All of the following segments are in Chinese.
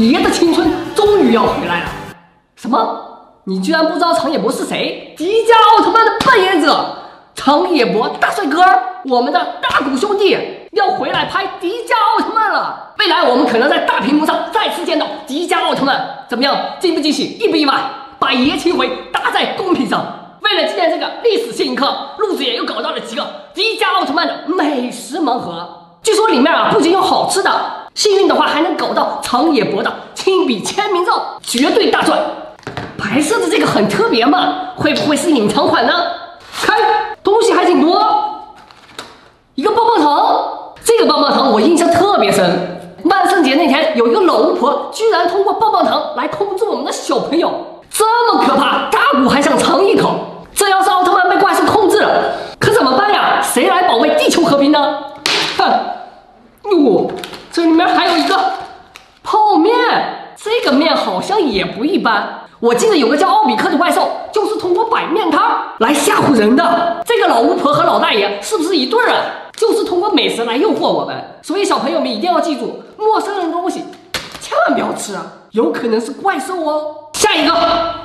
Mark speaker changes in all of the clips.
Speaker 1: 爷的青春终于要回来了。什么？你居然不知道长野博是谁？迪迦奥特曼的扮演者长野博大帅哥，我们的大谷兄弟要回来拍迪迦奥特曼了。未来我们可能在大屏幕上再次见到迪迦奥特曼，怎么样？惊不惊喜？意不意外？把爷请回打在公屏上。为了纪念这个历史性一刻，陆子野又搞到了几个迪迦奥特曼的美食盲盒。据说里面不仅有好吃的，幸运的话还能搞到长野博的亲笔签名照，绝对大赚。白色的这个很特别嘛，会不会是隐藏款呢？开，东西还挺多。一个棒棒糖，这个棒棒糖我印象特别深。万圣节那天，有一个老巫婆居然通过棒棒糖来控制我们的小朋友，这么可怕，大谷还想尝一口。这要是奥特曼被怪兽控制了，可怎么办呀？谁来保卫地球和平呢？哼，哟，这里面还有一个泡面，这个面好像也不一般。我记得有个叫奥比克的怪兽，就是通过摆面摊来吓唬人的。这个老巫婆和老大爷是不是一对儿啊？就是通过美食来诱惑我们。所以小朋友们一定要记住，陌生人的东西千万不要吃啊，有可能是怪兽哦。下一个，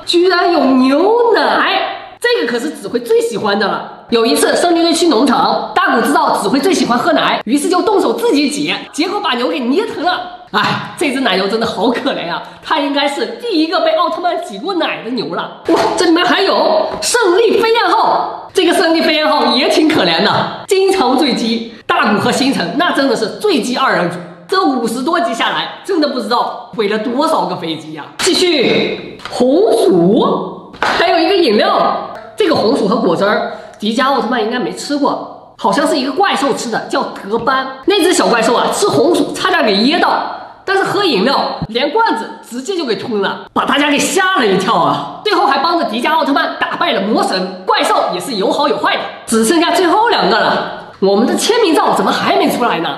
Speaker 1: 居然有牛奶，这个可是子辉最喜欢的了。有一次胜利队去农场，大谷知道子辉最喜欢喝奶，于是就动手自己挤，结果把牛给捏疼了。哎，这只奶牛真的好可怜啊！它应该是第一个被奥特曼挤过奶的牛了。哇，这里面还有胜利飞燕号，这个胜利飞燕号也挺可怜的，经常坠机。大谷和星辰那真的是坠机二人组，这50多集下来，真的不知道毁了多少个飞机呀！继续，红薯，还有一个饮料，这个红薯和果汁儿，迪迦奥特曼应该没吃过，好像是一个怪兽吃的，叫德班。那只小怪兽吃红薯差点给噎到。但是喝饮料连罐子直接就给吞了，把大家给吓了一跳啊！最后还帮着迪迦奥特曼打败了魔神怪兽，也是有好有坏的。只剩下最后2个了，我们的签名照怎么还没出来呢？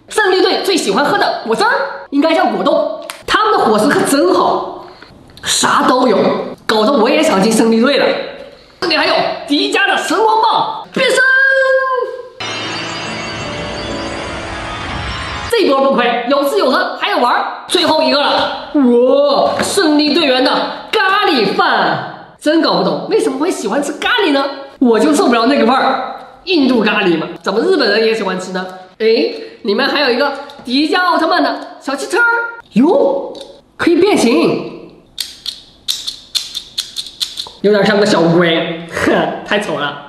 Speaker 1: 胜利队最喜欢喝的果汁儿应该叫果冻，他们的伙食可真好，啥都有，搞得我也想进胜利队了。这里还有迪迦的神光棒变身。这波不亏，有吃有喝还有玩。最后一个了，哇！胜利队员的咖喱饭，真搞不懂为什么会喜欢吃咖喱呢？我就受不了那个味儿，印度咖喱嘛，怎么日本人也喜欢吃呢？哎，里面还有一个迪迦奥特曼的小汽车哟，可以变形，有点像个小乌龟，呵，太丑了。